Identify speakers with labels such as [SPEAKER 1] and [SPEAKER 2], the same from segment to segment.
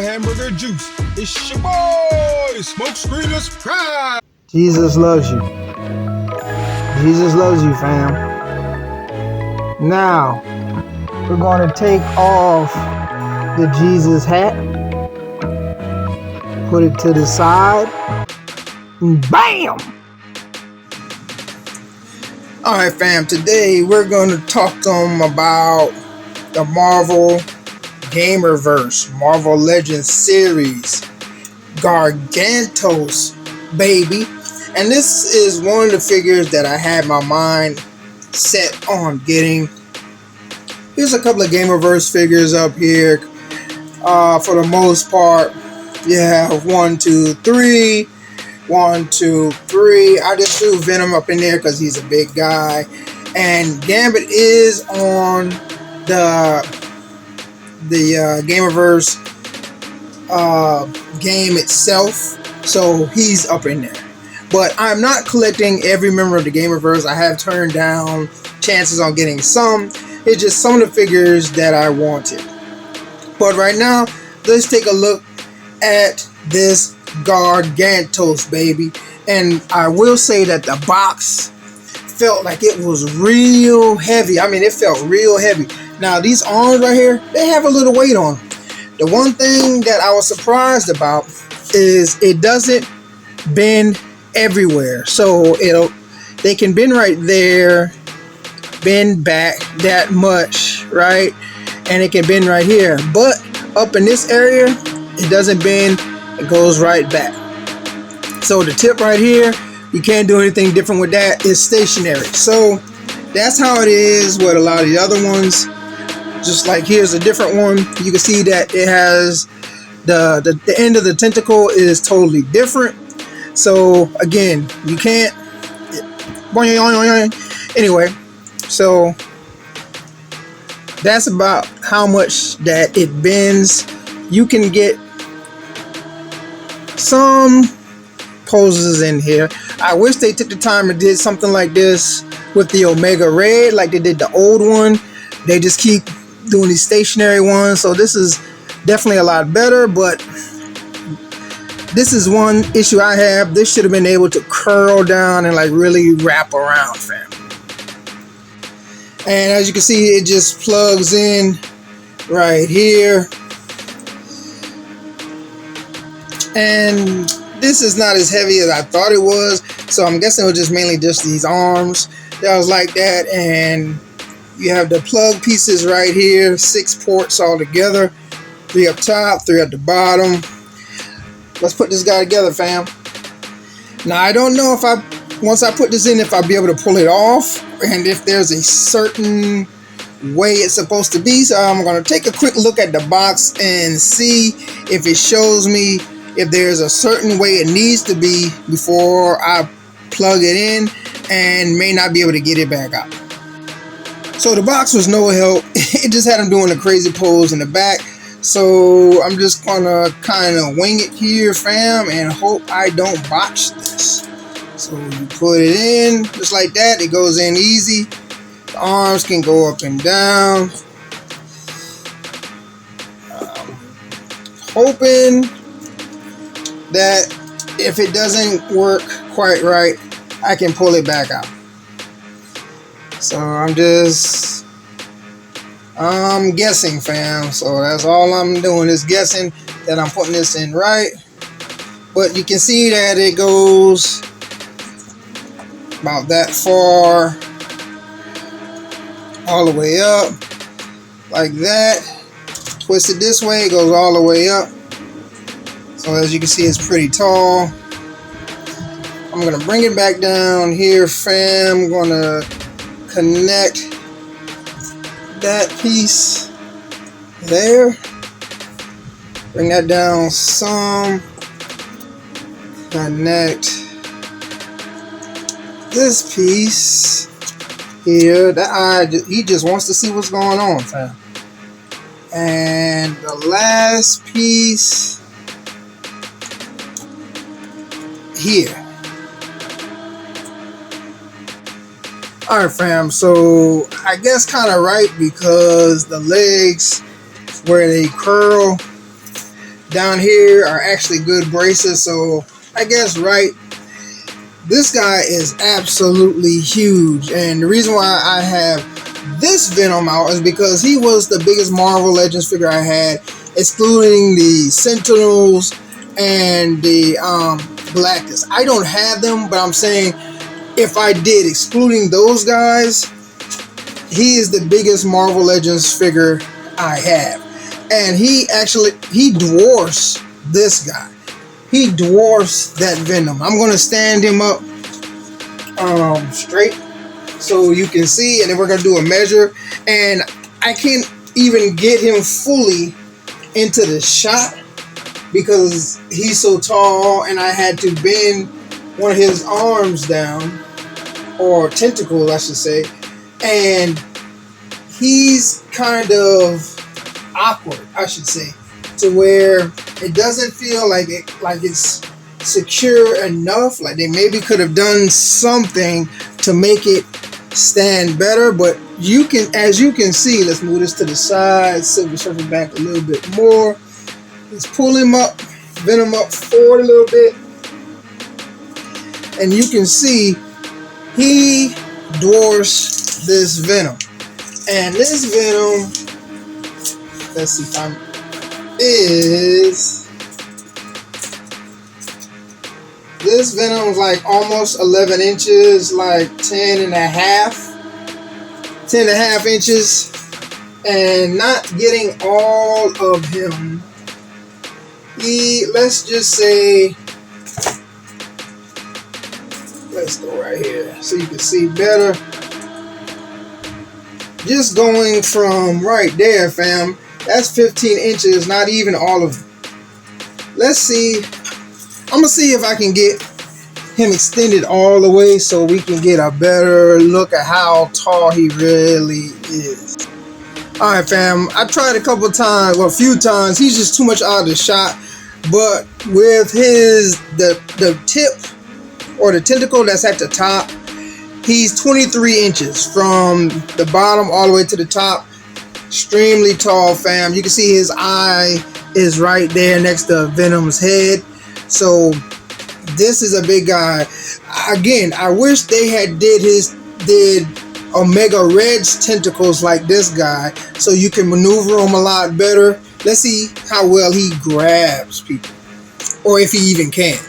[SPEAKER 1] hamburger juice. It's your boy, Smoke Screenless Pride.
[SPEAKER 2] Jesus loves you. Jesus loves you, fam. Now, we're going to take off the Jesus hat, put it to the side, and BAM! Alright, fam, today we're going to talk to them about the Marvel Gamerverse, Marvel Legends series, Gargantos, baby. And this is one of the figures that I had my mind set on getting. Here's a couple of Gamerverse figures up here. For the most part, you have 1, 2, 3. 1, 2, 3. I just threw Venom up in there because he's a big guy. And Gambit is on the Gamerverse game itself, so he's up in there. But I'm not collecting every member of the Gamerverse. I have turned down chances on getting some. It's just some of the figures that I wanted. But right now, let's take a look at this Gargantos, baby. And I will say that the box felt like it was real heavy. I mean, it felt real heavy. Now, these arms right here, they have a little weight on them. The one thing that I was surprised about is it doesn't bend everywhere. So they can bend right there, bend back that much, right? And it can bend right here. But up in this area, it doesn't bend. It goes right back. So the tip right here, you can't do anything different with that. It's stationary. So that's how it is with a lot of the other ones. Just like here's a different one. You can see that it has the end of the tentacle is totally different. So again, you can't. Anyway, so that's about how much that it bends. You can get some poses in here. I wish they took the time and did something like this with the Omega Red, like they did the old one. They just keep doing these stationary ones, so this is definitely a lot better. But this is one issue I have. This should have been able to curl down and like really wrap around, fam. And as you can see, it just plugs in right here. And this is not as heavy as I thought it was, so I'm guessing it was just mainly just these arms that was like that. And you have the plug pieces right here, 6 ports all together, 3 up top, 3 at the bottom. Let's put this guy together, fam. Now I don't know if once I put this in, if I'll be able to pull it off, and if there's a certain way it's supposed to be. So I'm going to take a quick look at the box and see if it shows me if there's a certain way it needs to be before I plug it in, and may not be able to get it back out. So the box was no help. It just had him doing a crazy pose in the back. So I'm just gonna kind of wing it here, fam, and hope I don't botch this. So you put it in just like that. It goes in easy. The arms can go up and down. Hoping that if it doesn't work quite right, I can pull it back out. So I'm guessing, fam. So that's all I'm doing is guessing that I'm putting this in right. But you can see that it goes about that far, all the way up, like that. Twist it this way, it goes all the way up. So as you can see, it's pretty tall. I'm going to bring it back down here, fam. I'm going to connect that piece there. Bring that down some. Connect this piece here. He just wants to see what's going on, fam. And the last piece here. Alright, fam, so I guess kind of right, because the legs where they curl, down here are actually good braces. So I guess right. This guy is absolutely huge, and the reason why I have this Venom out is because he was the biggest Marvel Legends figure I had, excluding the Sentinels and the Galactus. I don't have them, but I'm saying if I did, excluding those guys, he is the biggest Marvel Legends figure I have. And he dwarfs this guy. He dwarfs that Venom. I'm going to stand him up straight so you can see, and then we're going to do a measure. And I can't even get him fully into the shot because he's so tall, and I had to bend one of his arms down, or tentacles I should say, and he's kind of awkward, I should say, to where it doesn't feel like it's secure enough. Like they maybe could have done something to make it stand better, but you can, as you can see, let's move this to the side, silver surfer back a little bit more. Let's pull him up, Venom up forward a little bit, and you can see he dwarfs this Venom. And this Venom, let's see if I'm, this Venom's like almost 11 inches, like 10 and a half inches, and not getting all of him. Let's just say, let's go right here so you can see better. Just going from right there, fam, that's 15 inches, not even all of it. Let's see. I'm going to see if I can get him extended all the way so we can get a better look at how tall he really is. Alright, fam, I tried a couple times, well, a few times. He's just too much out of the shot. But with the tip or the tentacle that's at the top, he's 23 inches from the bottom all the way to the top. Extremely tall, fam. You can see his eye is right there next to Venom's head. So this is a big guy. Again, I wish they had did Omega Red's tentacles like this guy, so you can maneuver him a lot better. Let's see how well he grabs people, or if he even can.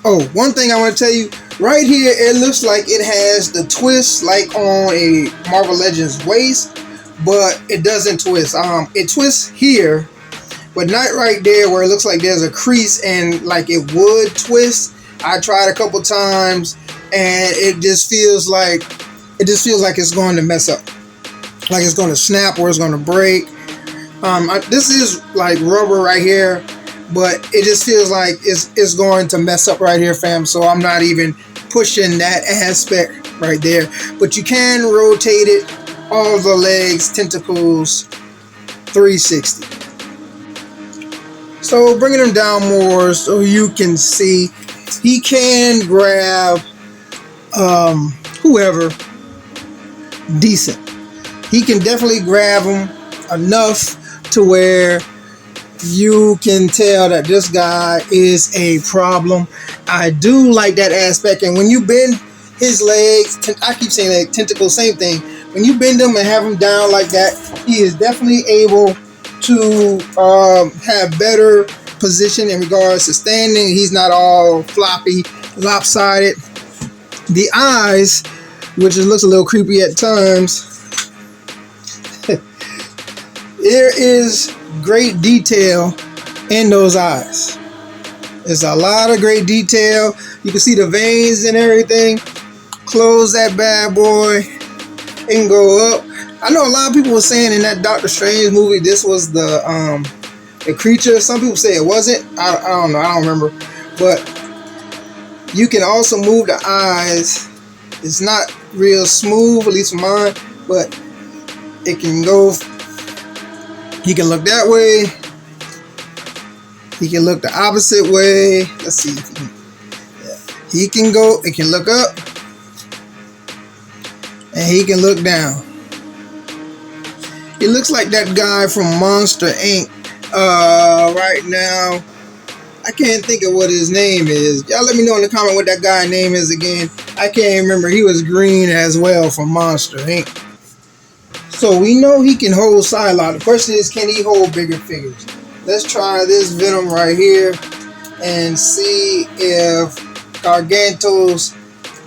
[SPEAKER 2] Oh, one thing I want to tell you, right here, it looks like it has the twist like on a Marvel Legends waist, but it doesn't twist. It twists here, but not right there where it looks like there's a crease and like it would twist. I tried a couple times, and it just feels like it's going to mess up, like it's going to snap or it's going to break. This is like rubber right here, but it just feels like it's going to mess up right here, fam. So I'm not even pushing that aspect right there. But you can rotate it, all the legs, tentacles, 360. So bringing him down more so you can see, he can grab whoever decent. He can definitely grab him enough to where you can tell that this guy is a problem. I do like that aspect, and when you bend his legs, I keep saying like tentacles, same thing. When you bend them and have him down like that, he is definitely able to have better position in regards to standing. He's not all floppy, lopsided. The eyes, which looks a little creepy at times, there is great detail in those eyes. There's a lot of great detail. You can see the veins and everything. Close that bad boy and go up. I know a lot of people were saying in that Doctor Strange movie this was the creature. Some people say it wasn't. I don't know. I don't remember. But you can also move the eyes. It's not real smooth, at least for mine, but it can go. He can look that way. He can look the opposite way. Let's see if he can. Yeah. He can go. It can look up, and he can look down. He looks like that guy from Monster Inc. Right now, I can't think of what his name is. Y'all let me know in the comment what that guy's name is again. I can't remember. He was green as well from Monster Inc. So we know he can hold Psylocke. The question is, can he hold bigger figures? Let's try this Venom right here and see if Gargantos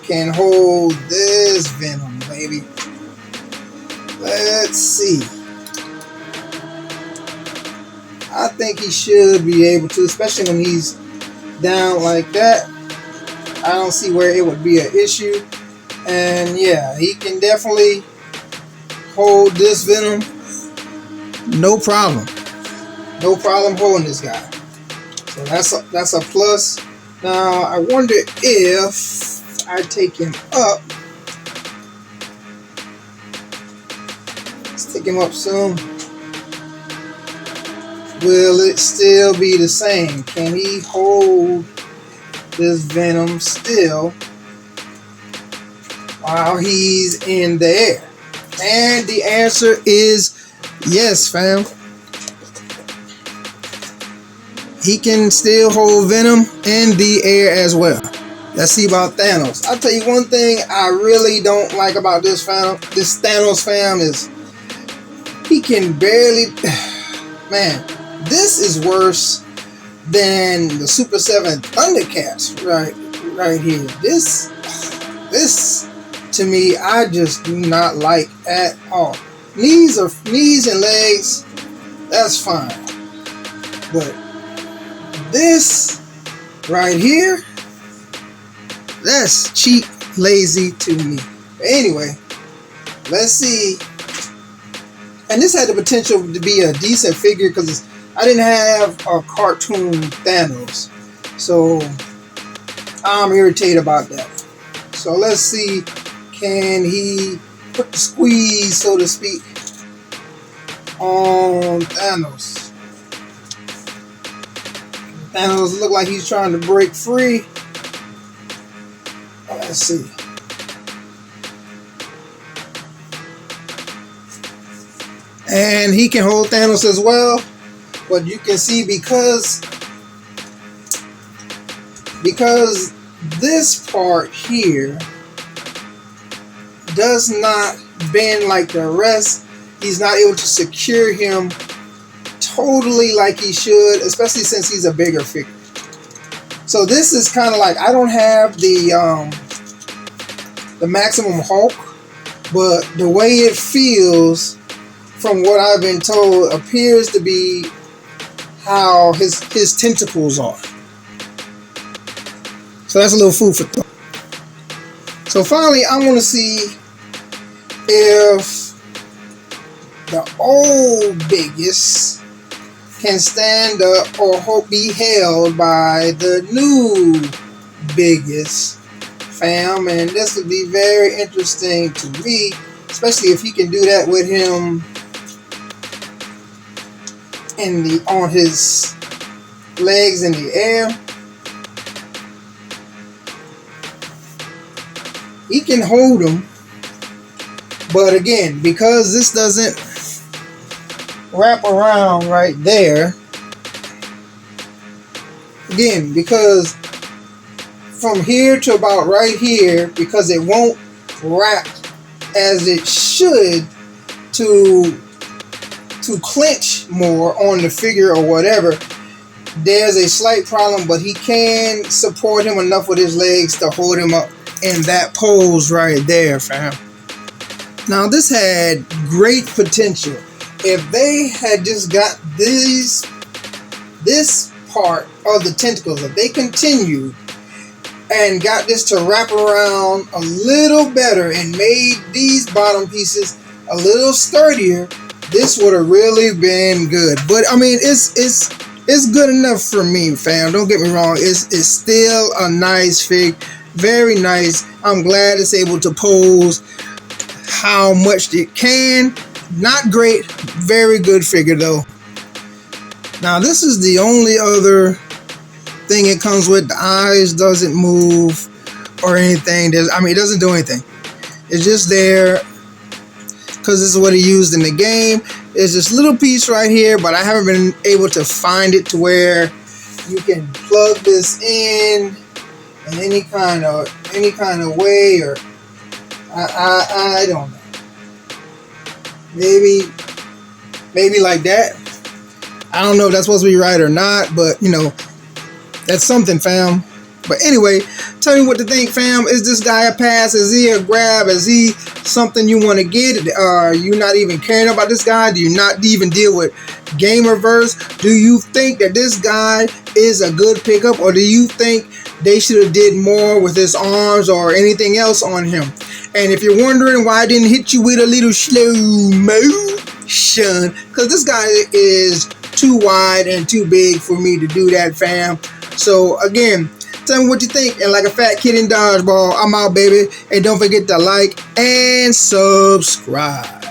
[SPEAKER 2] can hold this Venom, baby. Let's see. I think he should be able to, especially when he's down like that. I don't see where it would be an issue. And yeah, he can definitely hold this Venom. No problem. No problem holding this guy. So that's a plus. Now I wonder if I take him up. Let's take him up soon. Will it still be the same? Can he hold this Venom still while he's in the air? And the answer is yes, fam. He can still hold Venom in the air as well. Let's see about Thanos. I'll tell you one thing I really don't like about this Thanos fam is he can barely... Man, this is worse than the Super 7 Thundercats right here. This to me, I just do not like at all. Knees and legs, that's fine. But this right here, that's cheap, lazy to me. But anyway, let's see. And this had the potential to be a decent figure because I didn't have a cartoon Thanos. So I'm irritated about that. So let's see, can he put the squeeze, so to speak, on Thanos? Thanos look like he's trying to break free. Let's see. And he can hold Thanos as well. But you can see because this part here does not bend like the rest, he's not able to secure him totally like he should, especially since he's a bigger figure. So this is kind of like, I don't have the Maximum Hulk, but the way it feels from what I've been told appears to be how his tentacles are. So that's a little food for thought. So finally, I want to see if the old biggest can stand up or be held by the new biggest fam, and this would be very interesting to me, especially if he can do that with him on his legs in the air. He can hold him, but again, because this doesn't wrap around right there, again, because from here to about right here, because it won't wrap as it should to clinch more on the figure or whatever, there's a slight problem, but he can support him enough with his legs to hold him up in that pose right there, fam. Now this had great potential. If they had just got this part of the tentacles, if they continued and got this to wrap around a little better and made these bottom pieces a little sturdier, this would have really been good. But I mean, it's good enough for me, fam. Don't get me wrong. It's still a nice fig, very nice. I'm glad it's able to pose how much it can. Not great, very good figure though. Now this is the only other thing it comes with. The eyes doesn't move or anything. It doesn't do anything. It's just there because this is what he used in the game. There's this little piece right here, but I haven't been able to find it to where you can plug this in any kind of way, or I don't know. Maybe like that. I don't know if that's supposed to be right or not, but you know, that's something, fam. But anyway, tell me what to think, fam. Is this guy a pass? Is he a grab? Is he something you want to get? Are you not even caring about this guy? Do you not even deal with Gamerverse? Do you think that this guy is a good pickup, or do you think they should have did more with his arms or anything else on him? And if you're wondering why I didn't hit you with a little slow motion, because this guy is too wide and too big for me to do that, fam. So again, tell me what you think, and like a fat kid in dodgeball, I'm out, baby. And don't forget to like and subscribe.